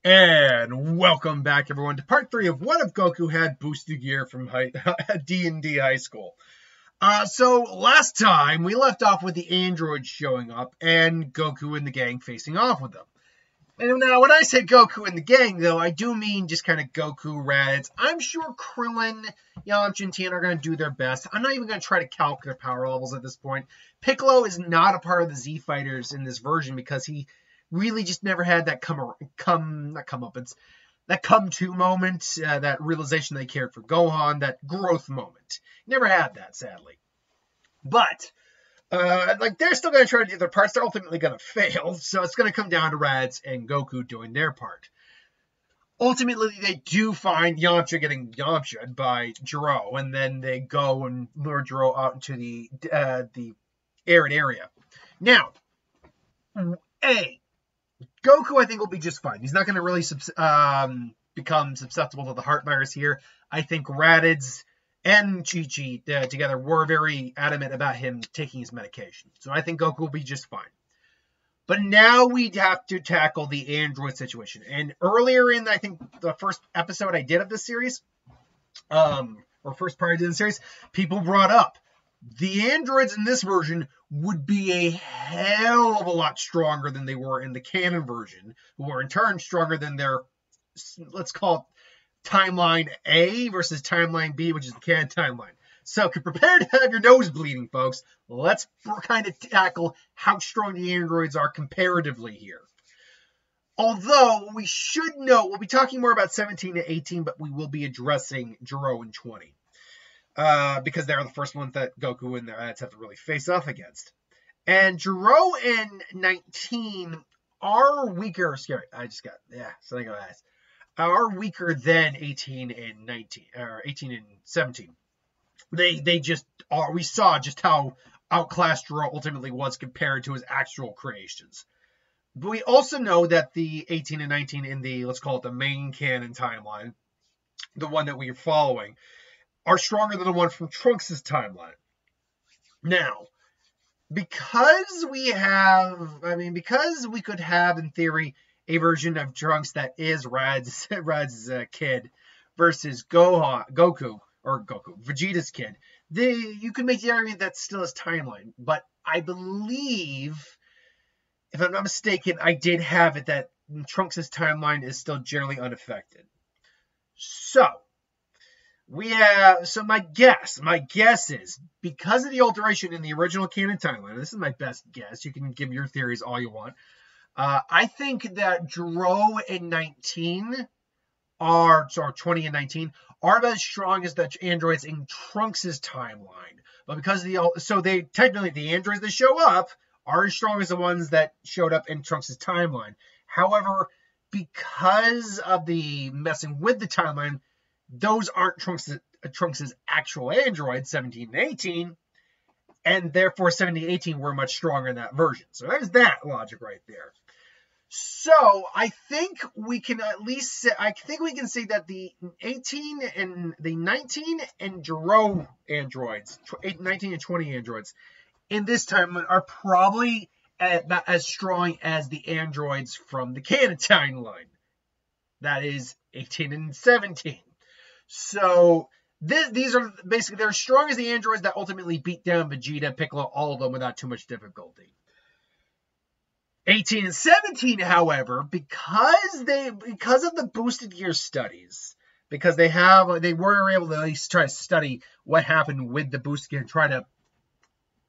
And welcome back, everyone, to part 3 of What If Goku Had Boosted Gear from D&D High School. So last time, we left off with the androids showing up and Goku and the gang facing off with them. And now, when I say Goku and the gang, though, I do mean just kind of Goku, Raditz. I'm sure Krillin, Yamcha, and Tien are going to do their best. I'm not even going to try to calc their power levels at this point. Piccolo is not a part of the Z Fighters in this version because he really just never had that come to moment, that realization they cared for Gohan, that growth moment. Never had that, sadly. But they're still going to try to do their parts. They're ultimately going to fail, so it's going to come down to Raditz and Goku doing their part. Ultimately, they do find Yamcha getting Yamcha'd by Jiro, and then they go and lure Jiro out into the arid area. Now, Goku, I think, will be just fine. He's not going to really become susceptible to the heart virus here. I think Raditz and Chi-Chi together were very adamant about him taking his medication. So I think Goku will be just fine. But now we have to tackle the android situation. And earlier in, I think, the first episode I did of this series, or first part I did in the series, people brought up the androids in this version would be a hell of a lot stronger than they were in the canon version, who were in turn stronger than their, let's call it, timeline A versus timeline B, which is the canon timeline. So prepare to have your nose bleeding, folks. Let's kind of tackle how strong the androids are comparatively here. Although we should know, we'll be talking more about 17 and 18, but we will be addressing Jiro and 20. Because they're the first ones that Goku and the Raditz have to really face off against. And Jiro and 19 are weaker. Scary. Something like that. Are weaker than 18 and 19, or 18 and 17. They just are. We saw just how outclassed Jiro ultimately was compared to his actual creations. But we also know that the 18 and 19 in the, let's call it the main canon timeline, the one that we are following, are stronger than the one from Trunks' timeline. Now, because we could have, in theory, a version of Trunks that is Rad's kid versus Vegeta's kid, you can make the argument that's still his timeline. But I believe, if I'm not mistaken, I did have it that Trunks' timeline is still generally unaffected. So my guess is, because of the alteration in the original canon timeline, this is my best guess, you can give your theories all you want, I think that Jiro and 19 or 20 and 19 are about as strong as the androids in Trunks' timeline. But because technically the androids that show up are as strong as the ones that showed up in Trunks' timeline. However, because of the messing with the timeline, those aren't Trunks' actual androids, 17 and 18, and therefore 17 and 18 were much stronger in that version. So there's that logic right there. So I think we can say that the 18 and the 19 and Jiro androids, 19 and 20 androids, in this timeline are probably about as strong as the androids from the canon timeline. That is 18 and 17. So these are basically, they're as strong as the androids that ultimately beat down Vegeta, Piccolo, all of them without too much difficulty. 18 and 17, however, because of the boosted gear studies, because they were able to at least try to study what happened with the boosted gear and try to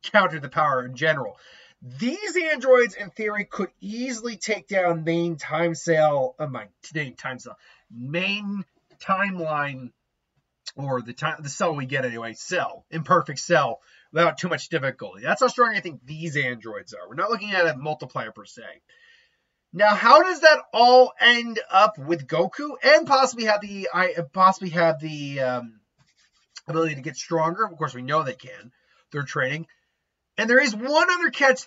counter the power in general. These androids, in theory, could easily take down main timeline, or the cell we get anyway, imperfect cell, without too much difficulty. That's how strong I think these androids are. We're not looking at a multiplier per se. Now, how does that all end up with Goku and possibly have the ability to get stronger? Of course, we know they can through training. And there is one other catch,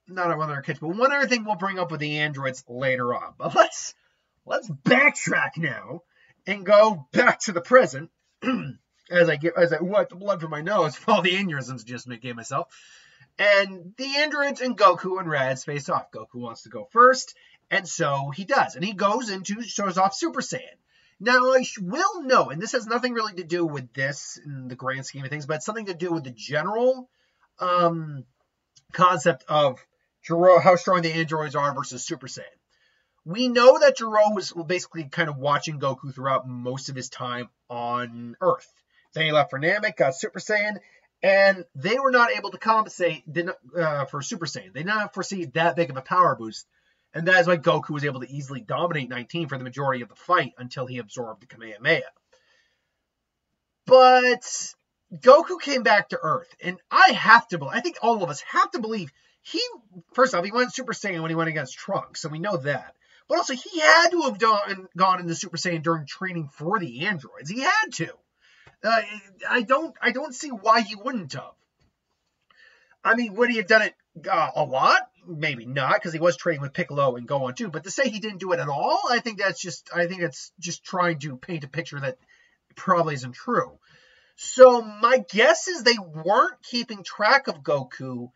not one other catch, but one other thing we'll bring up with the androids later on. But let's backtrack now and go back to the present as I wipe the blood from my nose for all the aneurysms I just gave myself. And the androids and Goku and Raditz face off. Goku wants to go first, And so he does. And he goes into, shows off Super Saiyan. Now, I will know, and this has nothing really to do with this in the grand scheme of things, but it's something to do with the general concept of Gero, how strong the androids are versus Super Saiyan. We know that Gero was basically kind of watching Goku throughout most of his time on Earth. Then he left for Namek, got Super Saiyan, and they were not able to compensate for Super Saiyan. They did not foresee that big of a power boost, and that is why Goku was able to easily dominate 19 for the majority of the fight until he absorbed the Kamehameha. But Goku came back to Earth, and I think all of us have to believe first off, he went Super Saiyan when he went against Trunks, so we know that. But also, he had to have gone into Super Saiyan during training for the androids. He had to. I don't see why he wouldn't have. I mean, would he have done it a lot? Maybe not, because he was training with Piccolo and Gohan too. But to say he didn't do it at all, I think it's just trying to paint a picture that probably isn't true. So my guess is they weren't keeping track of Goku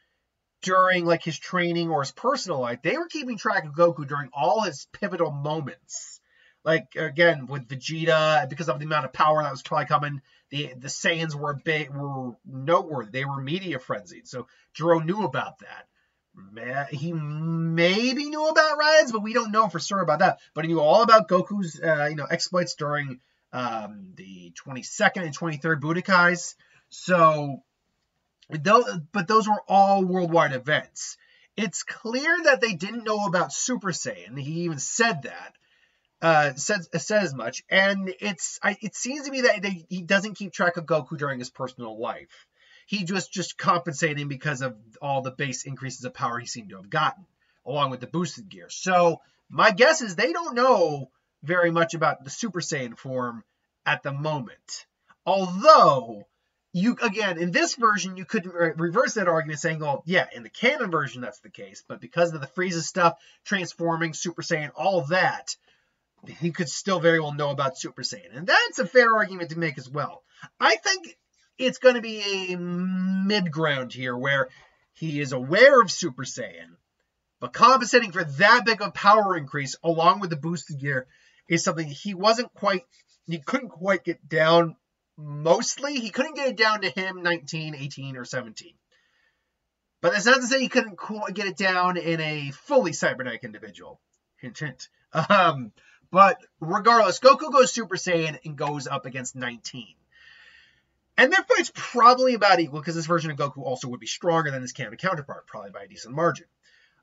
during like his training or his personal life. They were keeping track of Goku during all his pivotal moments. Like, again, with Vegeta, because of the amount of power that was probably coming, the Saiyans were noteworthy. They were media frenzied. So Gero knew about that. He maybe knew about Raditz, but we don't know for sure about that. But he knew all about Goku's exploits during the 22nd and 23rd Budokais. So, but those were all worldwide events. It's clear that they didn't know about Super Saiyan. He even said that. Said as much, and it seems to me that he doesn't keep track of Goku during his personal life. He just compensating because of all the base increases of power he seemed to have gotten, along with the boosted gear. So my guess is they don't know very much about the Super Saiyan form at the moment. Although, in this version, you could reverse that argument saying, well, yeah, in the canon version that's the case, but because of the Frieza stuff, transforming, Super Saiyan, all of that, he could still very well know about Super Saiyan. And that's a fair argument to make as well. I think it's going to be a mid-ground here where he is aware of Super Saiyan, but compensating for that big of a power increase along with the boosted gear is something he couldn't quite get down mostly. He couldn't get it down to him 19, 18, or 17. But that's not to say he couldn't quite get it down in a fully cybernetic individual. Hint, hint. But regardless, Goku goes Super Saiyan and goes up against 19. And their fight's probably about equal, because this version of Goku also would be stronger than his canon counterpart, probably by a decent margin.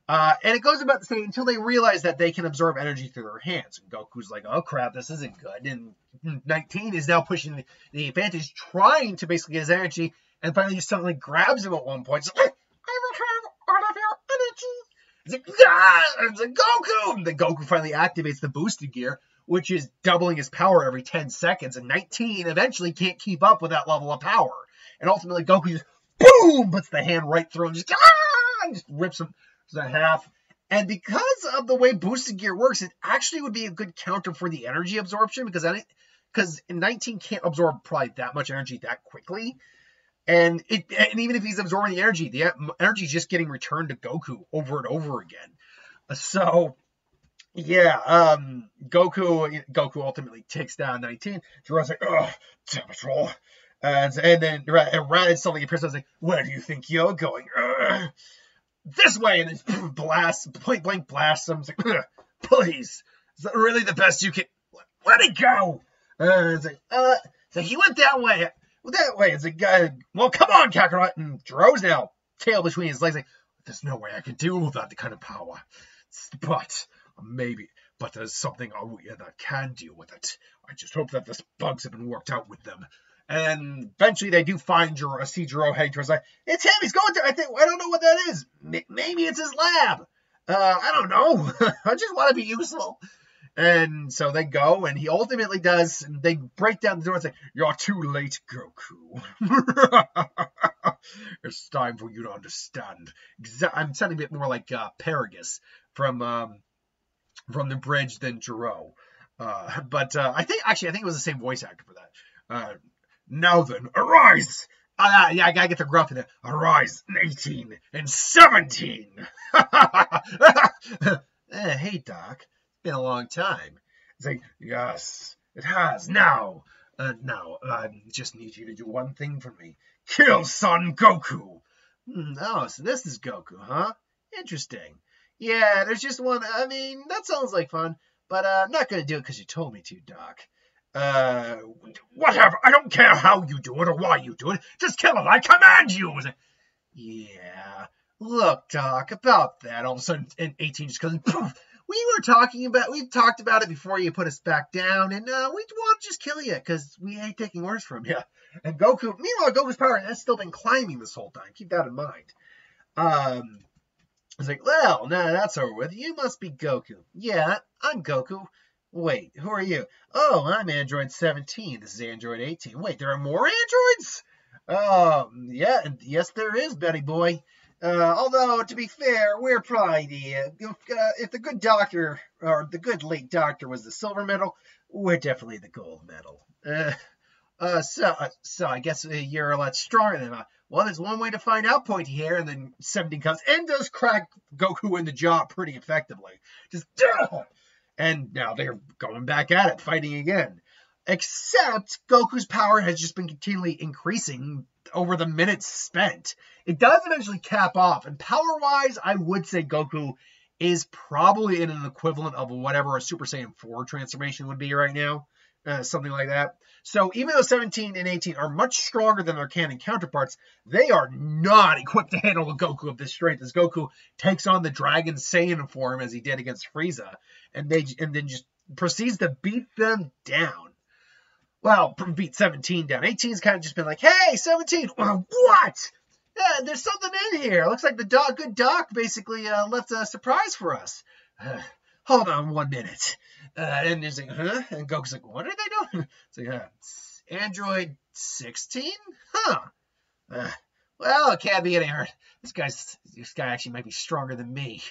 And it goes about the same until they realize that they can absorb energy through their hands. And Goku's like, oh crap, this isn't good. And 19 is now pushing the advantage, trying to basically get his energy, and finally just suddenly grabs him at one point. So, I will have all of your energy. It's like, ah! It's like, Goku! And then Goku finally activates the boosted gear, which is doubling his power every 10 seconds. And 19 eventually can't keep up with that level of power. And ultimately, Goku just, boom! Puts the hand right through him. Just, and just rips him to half. And because of the way boosted gear works, it actually would be a good counter for the energy absorption. Because 19 can't absorb probably that much energy that quickly. And even if he's absorbing the energy is just getting returned to Goku over and over again. So, yeah, Goku ultimately takes down 19. Gero's like, ugh, Patrol. And then Raditz suddenly appears and is like, where do you think you're going? This way! And then point blank blasts him. It's like, ugh, please, is that really the best you can? Let it go! It's like, so he went that way. That way, it's a guy. Well, come on, Kakarot. And Gero's now tail between his legs, like, there's no way I can deal with that kind of power. But there's something that can deal with it. I just hope that the bugs have been worked out with them. And eventually, they do find Gero heading towards like, it's him. He's going to. I don't know what that is. Maybe it's his lab. I don't know. I just want to be useful. And so they go, and he ultimately does, and they break down the door and say, you're too late, Goku. It's time for you to understand. I'm sounding a bit more like Paragus from the bridge than Gero. But I think it was the same voice actor for that. Now then, arise! Yeah, I gotta get the gruff in there. Arise, 18 and 17! Hey, Doc. It's been a long time. It's like, yes, it has. Now, I just need you to do one thing for me. Kill Son Goku. Oh, so this is Goku, huh? Interesting. Yeah, there's just one. I mean, that sounds like fun, but I'm not gonna do it because you told me to, Doc. Uh, Whatever. I don't care how you do it or why you do it. Just kill him. I command you. Yeah. Look, Doc, about that. All of a sudden, in 18 just goes, poof. We've talked about it before you put us back down, and we want to just kill you because we ain't taking orders from you. And meanwhile, Goku's power has still been climbing this whole time. Keep that in mind. It's like, well, now that's over with. You must be Goku. Yeah, I'm Goku. Wait, who are you? Oh, I'm Android 17. This is Android 18. Wait, there are more androids? Yeah, and yes, there is, Betty Boy. Although, to be fair, we're probably if the good doctor, or the good late doctor was the silver medal, we're definitely the gold medal. So I guess you're a lot stronger than I. Well, there's one way to find out, pointy hair, and then 17 comes and does crack Goku in the jaw pretty effectively. Just, and now they're going back at it, fighting again. Except Goku's power has just been continually increasing over the minutes spent. It does eventually cap off, and power-wise, I would say Goku is probably in an equivalent of whatever a Super Saiyan 4 transformation would be right now. Something like that. So even though 17 and 18 are much stronger than their canon counterparts, they are not equipped to handle a Goku of this strength, as Goku takes on the Dragon Saiyan form as he did against Frieza, and then just proceeds to beat them down. Well, beat 17 down. 18's kind of just been like, hey, 17, what? Yeah, there's something in here. Looks like the good doc basically left a surprise for us. Hold on 1 minute. And he's like, huh? And Goku's like, what are they doing? It's like, it's Android 16? Huh. Well, it can't be any hurt. This guy actually might be stronger than me.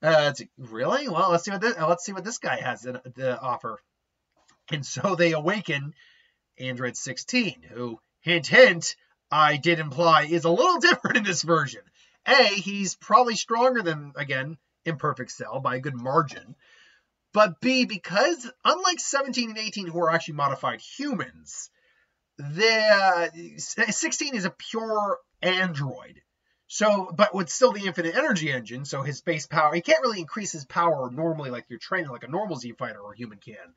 It's like, really? Well, let's see what this guy has to offer. And so they awaken Android 16, who, hint, hint, I did imply is a little different in this version. A, he's probably stronger than, again, Imperfect Cell by a good margin. But B, because unlike 17 and 18, who are actually modified humans, 16 is a pure android. So, but with still the infinite energy engine, so his base power, he can't really increase his power normally like you're training like a normal Z fighter or human can,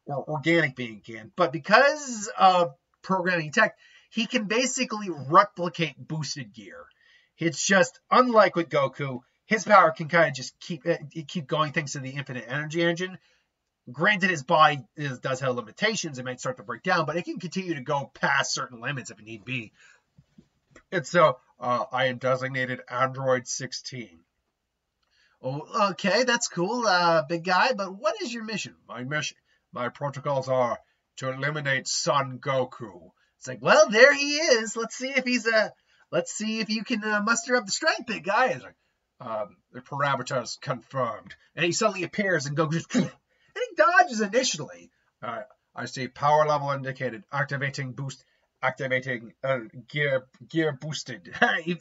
or organic being can. But because of programming tech, he can basically replicate boosted gear. It's just, unlike with Goku, his power can kind of just keep going thanks to the infinite energy engine. Granted, his body does have limitations. It might start to break down, but it can continue to go past certain limits if it need be. And so, I am designated Android 16. Oh, okay, that's cool, big guy, but what is your mission? My protocols are to eliminate Son Goku. It's like, well, there he is. Let's see if you can muster up the strength, big guy. It's like, the parameters confirmed. And he suddenly appears and Goku just, and he dodges initially. I see power level indicated. Activating gear boosted.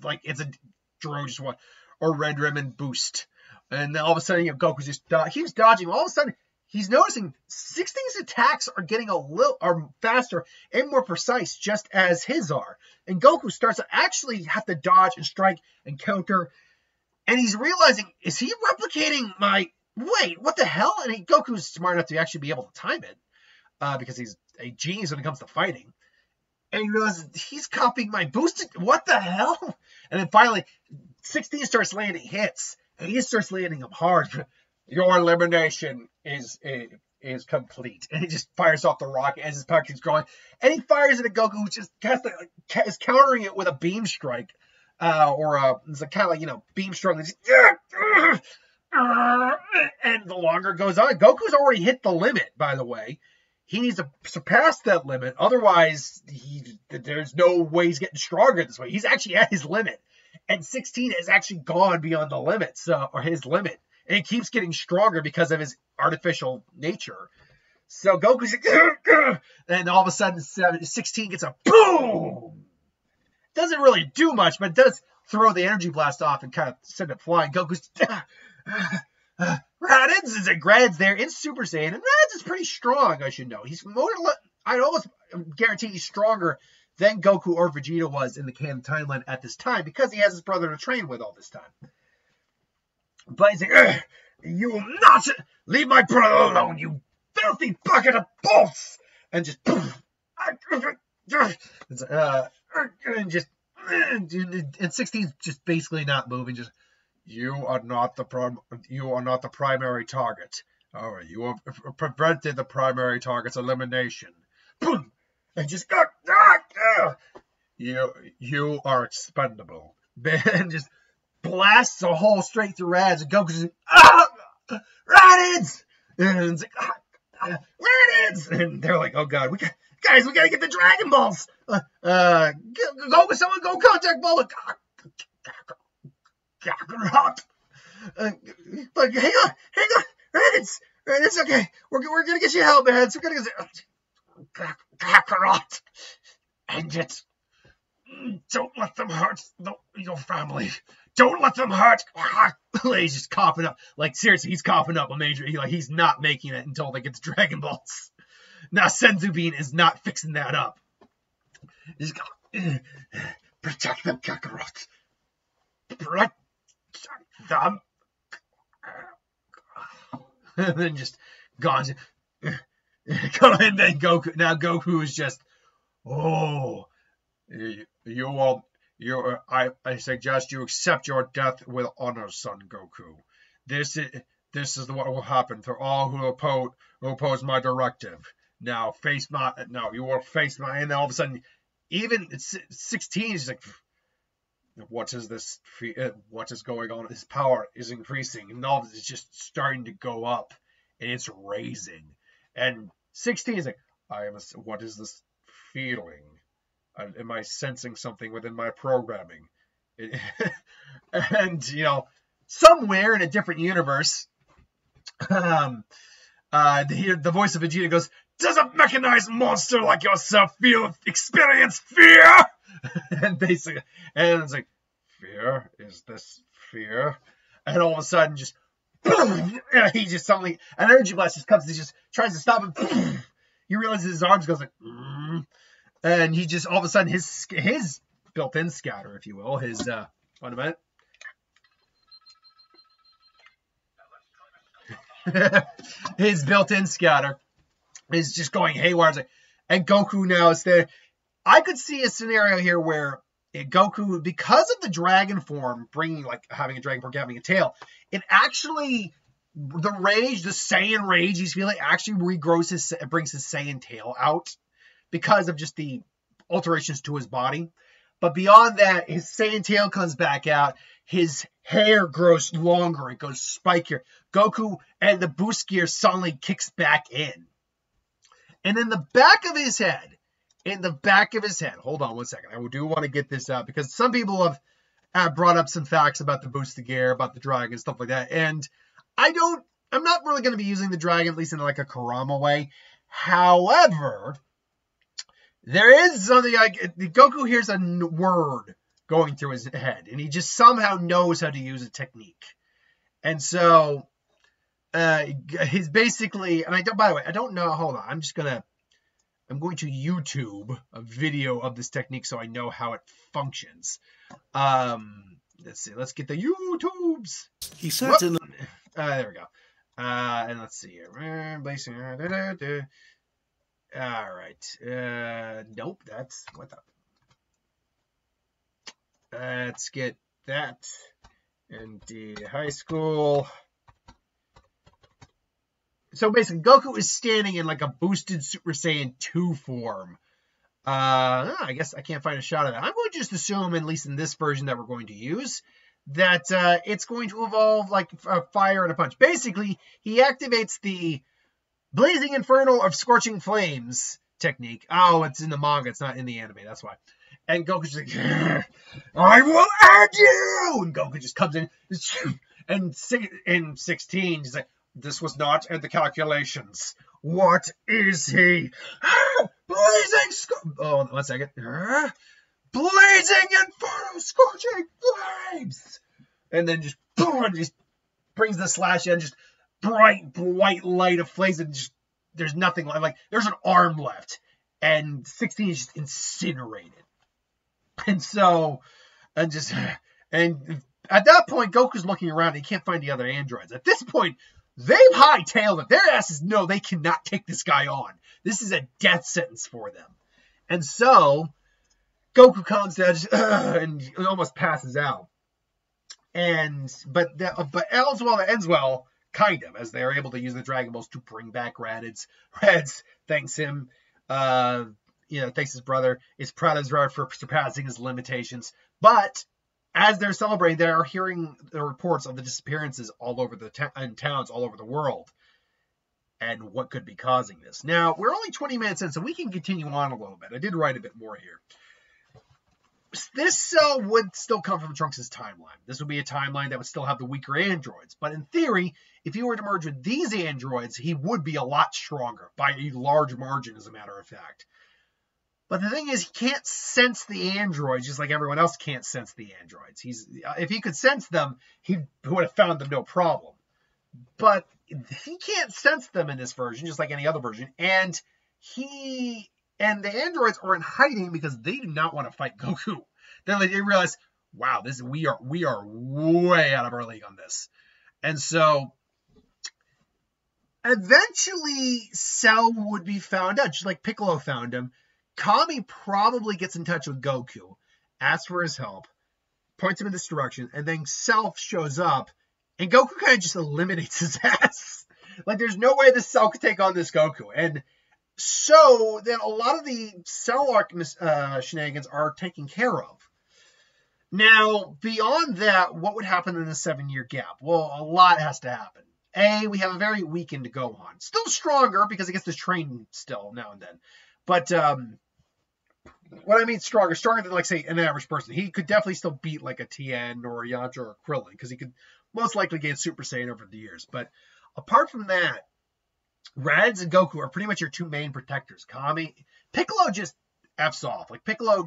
Like it's a George one or red ribbon boost. And then all of a sudden, Goku's just he's dodging. All of a sudden, he's noticing 16's attacks are getting are faster and more precise, just as his are. And Goku starts to actually have to dodge and strike and counter. And he's realizing, is he replicating wait, what the hell? And Goku's smart enough to actually be able to time it, because he's a genius when it comes to fighting. And he realizes, he's copying my boosted, what the hell? And then finally, 16 starts landing hits, and he starts landing them hard. Your elimination is complete. And he just fires off the rocket as his power keeps growing. And he fires it at Goku, who just is countering it with a beam strike. It's a kind of beam stroke. And the longer it goes on, Goku's already hit the limit, by the way. He needs to surpass that limit. Otherwise, there's no way he's getting stronger this way. He's actually at his limit. And 16 has actually gone beyond the limits, or his limit. And he keeps getting stronger because of his artificial nature. So Goku's like, and all of a sudden, 16 gets a boom! Doesn't really do much, but it does throw the energy blast off and kind of send it flying. Goku's, Raditz is like, Raditz there in Super Saiyan, and Raditz is pretty strong, I should know. He's more, I'd almost guarantee he's stronger than Goku or Vegeta was in the canon timeline at this time, because he has his brother to train with all this time. But he's like, you will not leave my brother alone, you filthy bucket of bolts! And just, and just, and 16's just basically not moving, just, you are not the primary target. All right, you have prevented the primary target's elimination. Boom! And just you are expendable. And just blasts a hole straight through Raditz, and Goku's just, Raditz! And it's like, Raditz! And they're like, oh god, we gotta get the Dragon Balls! Someone go contact Bulma! But hang on, Raditz, it's okay. We're gonna get you help, man. So we're gonna get Kakarot, and it. Don't let them hurt your family. Don't let them hurt. He's just coughing up. Like seriously, he's coughing up a major. He's not making it until they get the Dragon Balls. Now Senzu Bean is not fixing that up. He's protect them, Kakarot. Protect them. And then just gone. And then Goku. Now Goku is just, I suggest you accept your death with honor, son Goku. This is what will happen to all who oppose my directive. Now you will face my. And then all of a sudden, even 16, he's like, what is this? What is going on? His power is increasing, and all of it is just starting to go up, and it's raising. And 16 is like, what is this feeling? Am I sensing something within my programming? And somewhere in a different universe, the voice of Vegeta goes, "Does a mechanized monster like yourself experience fear?" And basically, and it's like, fear? Is this fear? And all of a sudden, just boom! He just suddenly, an energy blast just comes. He just tries to stop him. Boom! He realizes his arms goes like, and he just all of a sudden his built-in scatter, if you will, his wait a minute. His built-in scatter is just going haywire. And Goku now is there. I could see a scenario here where Goku, because of the dragon form, having a dragon form, having a tail, it actually, the Saiyan rage he's feeling actually brings his Saiyan tail out because of just the alterations to his body. But beyond that, his Saiyan tail comes back out. His hair grows longer. It goes spikier. Goku and the boost gear suddenly kicks back in. And in the back of his head, hold on one second. I do want to get this out because some people have brought up some facts about the boosted gear, about the dragon, stuff like that. And I'm not really going to be using the dragon, at least in like a Kurama way. However, there is something Goku hears a word going through his head, and he just somehow knows how to use a technique. And so, he's basically, and by the way, I don't know, hold on, I'm going to YouTube a video of this technique so I know how it functions. Let's see. Let's get the YouTubes. He said in there we go. And let's see here. All right. Nope. That's what the. Let's get that. ND High School. So basically, Goku is standing in like a boosted Super Saiyan 2 form. I guess I can't find a shot of that. I'm going to just assume, at least in this version that we're going to use, that it's going to evolve like fire and a punch. Basically, he activates the Blazing Inferno of Scorching Flames technique. Oh, it's in the manga. It's not in the anime. That's why. And Goku's like, I will add you! And Goku just comes in. And in 16, he's like, this was not in the calculations. What is he? Blazing oh, 1 second. Blazing Inferno Scorching Flames! And then just boom, and just brings the slash in, just bright white light of flames, and just there's nothing like there's an arm left, and 16 is just incinerated. And so, and at that point, Goku's looking around and he can't find the other androids. At this point, they've hightailed it. Their asses know they cannot take this guy on. This is a death sentence for them. And so, Goku comes down and almost passes out. But all's well that ends well, kind of, as they are able to use the Dragon Balls to bring back Raditz. Raditz thanks him, thanks his brother, is proud of his brother for surpassing his limitations. But as they're celebrating, they are hearing the reports of the disappearances all over in towns all over the world, and what could be causing this. Now, we're only 20 minutes in, so we can continue on a little bit. I did write a bit more here. This would still come from Trunks' timeline. This would be a timeline that would still have the weaker androids. But in theory, if he were to merge with these androids, he would be a lot stronger, by a large margin, as a matter of fact. But the thing is, he can't sense the androids, just like everyone else can't sense the androids. If he could sense them, he would have found them no problem. But he can't sense them in this version, just like any other version. And the androids are in hiding because they do not want to fight Goku. Then they realize, wow, we are way out of our league on this. And so eventually Cell would be found out, just like Piccolo found him. Kami probably gets in touch with Goku, asks for his help, points him in this direction, and then Cell shows up, and Goku kind of just eliminates his ass. Like, there's no way this Cell could take on this Goku. And so then a lot of the Cell arc shenanigans are taken care of. Now, beyond that, what would happen in the 7-year gap? Well, a lot has to happen. We have a very weakened Gohan. Still stronger, because he gets to train still now and then. But what I mean stronger than, like, say, an average person. He could definitely still beat, like, a Tien or a Yamcha or a Krillin, because he could most likely gain Super Saiyan over the years. But apart from that, Raditz and Goku are pretty much your two main protectors. Piccolo just F's off. Like, Piccolo,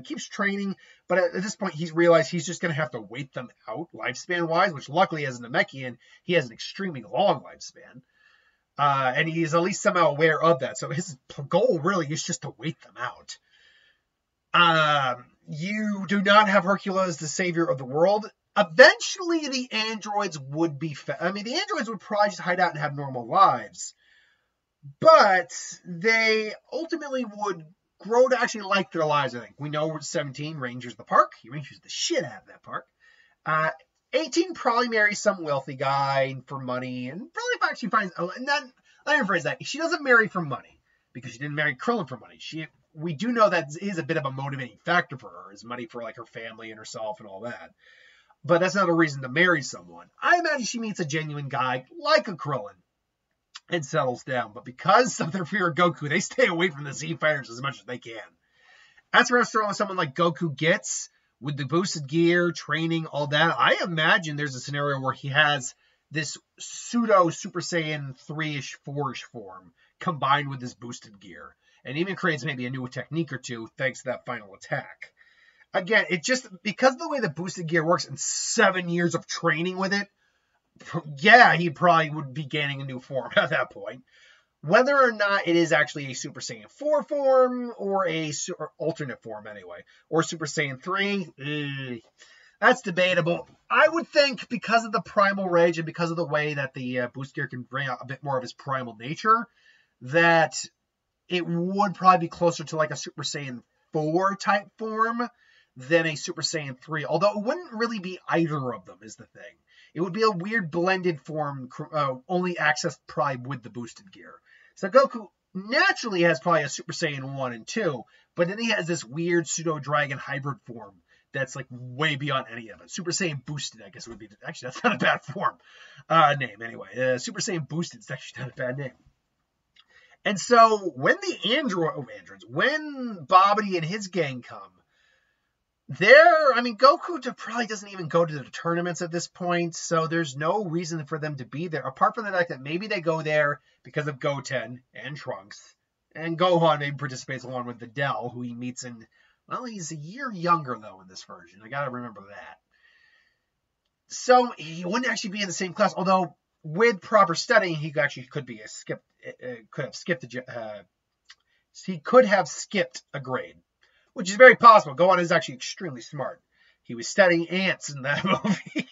keeps training, but at this point, he's realized he's just going to have to wait them out lifespan-wise, which luckily, as a Namekian, he has an extremely long lifespan. And he is at least somehow aware of that. So his goal really is just to wait them out. You do not have Hercules, the savior of the world. Eventually, the androids would be the androids would probably just hide out and have normal lives. But they ultimately would grow to actually like their lives, I think. We know 17 rangers the park. He rangers the shit out of that park. 18 probably marries some wealthy guy for money, and probably actually finds, let me rephrase that. She doesn't marry for money, because she didn't marry Krillin for money. We do know that is a bit of a motivating factor for her, is money for, like, her family and herself and all that. But that's not a reason to marry someone. I imagine she meets a genuine guy, like a Krillin, and settles down. But because of their fear of Goku, they stay away from the Z Fighters as much as they can. As for someone like Goku gets, with the boosted gear, training, all that, I imagine there's a scenario where he has this pseudo Super Saiyan 3-ish, 4-ish form combined with this boosted gear. And even creates maybe a new technique or two thanks to that final attack. Again, it just, because of the way the boosted gear works and 7 years of training with it, yeah, he probably would be gaining a new form at that point. Whether or not it is actually a Super Saiyan 4 form, or or alternate form anyway, or Super Saiyan 3, that's debatable. I would think, because of the primal rage and because of the way that the boost gear can bring out a bit more of his primal nature, that it would probably be closer to like a Super Saiyan 4 type form than a Super Saiyan 3. Although it wouldn't really be either of them, is the thing. It would be a weird blended form, only accessed probably with the boosted gear. So Goku naturally has probably a Super Saiyan 1 and 2, but then he has this weird pseudo-dragon hybrid form that's like way beyond any of it. Super Saiyan Boosted, I guess, would be... Actually, that's not a bad form name, anyway. Super Saiyan Boosted is actually not a bad name. And so when the androids, when Babidi and his gang come, Goku probably doesn't even go to the tournaments at this point, so there's no reason for them to be there, apart from the fact that maybe they go there because of Goten and Trunks, and Gohan maybe participates along with Videl, who he meets in, well, he's a year younger, though, in this version. I gotta remember that. So he wouldn't actually be in the same class, although with proper studying, he actually could have skipped a grade, which is very possible. Gohan is actually extremely smart. He was studying ants in that movie.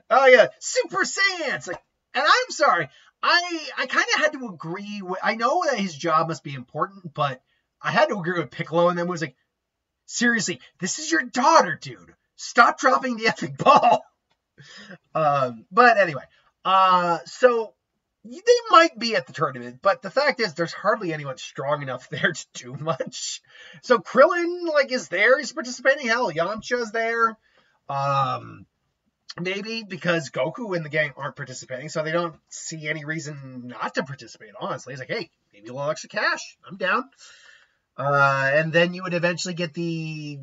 Oh yeah, Super Saiyans. Like, and I'm sorry, I kind of had to agree with. I know that his job must be important, but I had to agree with Piccolo, and then was like, seriously, this is your daughter, dude. Stop dropping the effing ball. But anyway, so they might be at the tournament, but the fact is there's hardly anyone strong enough there to do much. So Krillin, like, is there, he's participating. Hell, Yamcha's there. Maybe because Goku and the gang aren't participating, so they don't see any reason not to participate, honestly. It's like, hey, maybe a little extra cash. I'm down. And then you would eventually get the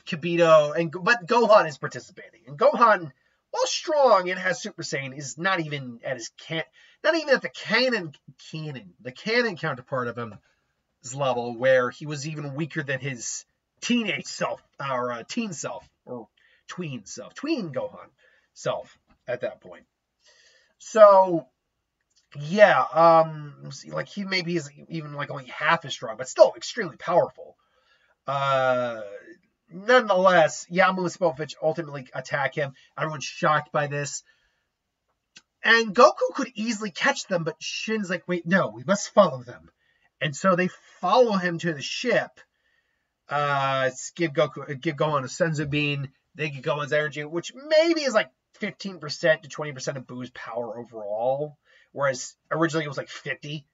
Kibito, but Gohan is participating. And Gohan, while strong and has Super Saiyan, is not even at the canon counterpart of his level, where he was even weaker than his teenage self, or teen self, or tween Gohan self at that point. So yeah, like he maybe is even like only half as strong, but still extremely powerful. Nonetheless, Yamu and Spopovich ultimately attack him. Everyone's shocked by this. And Goku could easily catch them, but Shin's like, wait, no, we must follow them. And so they follow him to the ship. Give Gohan a Senzu Bean. They get Gohan's energy, which maybe is like 15% to 20% of Boo's power overall. Whereas originally it was like 50.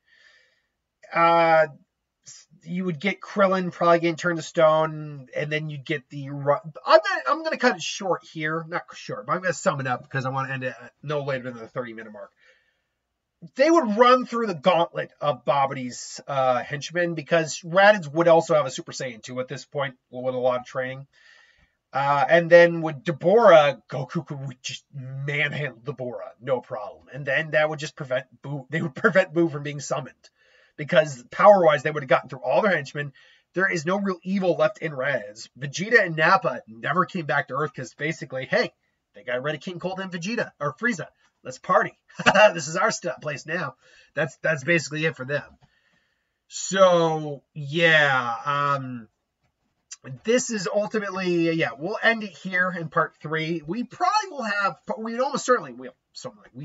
You would get Krillin probably getting turned to stone, and then you'd get the. I'm gonna cut it short here, not short, but I'm gonna sum it up because I want to end it no later than the 30-minute mark. They would run through the gauntlet of Babidi's henchmen, because Raditz would also have a Super Saiyan 2 at this point with a lot of training. And then with Deborah, Goku would just manhandle Deborah, no problem. And then that would just prevent Boo. They would prevent Boo from being summoned, because power-wise, they would have gotten through all their henchmen. There is no real evil left in Raditz. Vegeta and Nappa never came back to Earth because basically, hey, they got rid of King Cold and Vegeta, or Frieza. Let's party. This is our place now. That's basically it for them. So, yeah, this is ultimately, we'll end it here in part 3. We probably will have, we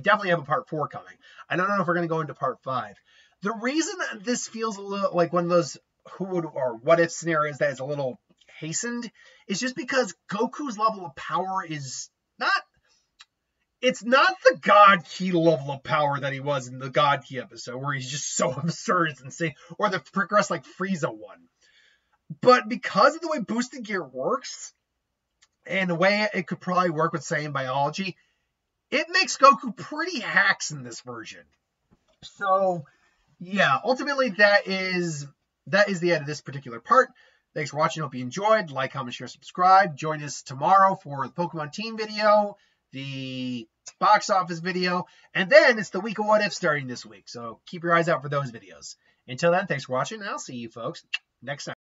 definitely have a part 4 coming. I don't know if we're going to go into part 5. The reason that this feels a little like one of those who would or what if scenarios that is a little hastened is just because Goku's level of power is it's not the God Key level of power that he was in the God Key episode, where he's just so absurd it's insane, or the progress like Frieza one. But because of the way boosted gear works, and the way it could probably work with Saiyan biology, it makes Goku pretty hacks in this version. So, yeah, ultimately that is the end of this particular part. Thanks for watching. Hope you enjoyed. Like, comment, share, subscribe. Join us tomorrow for the Pokemon team video, the box office video, and then it's the week of What If starting this week. So keep your eyes out for those videos. Until then, thanks for watching, and I'll see you folks next time.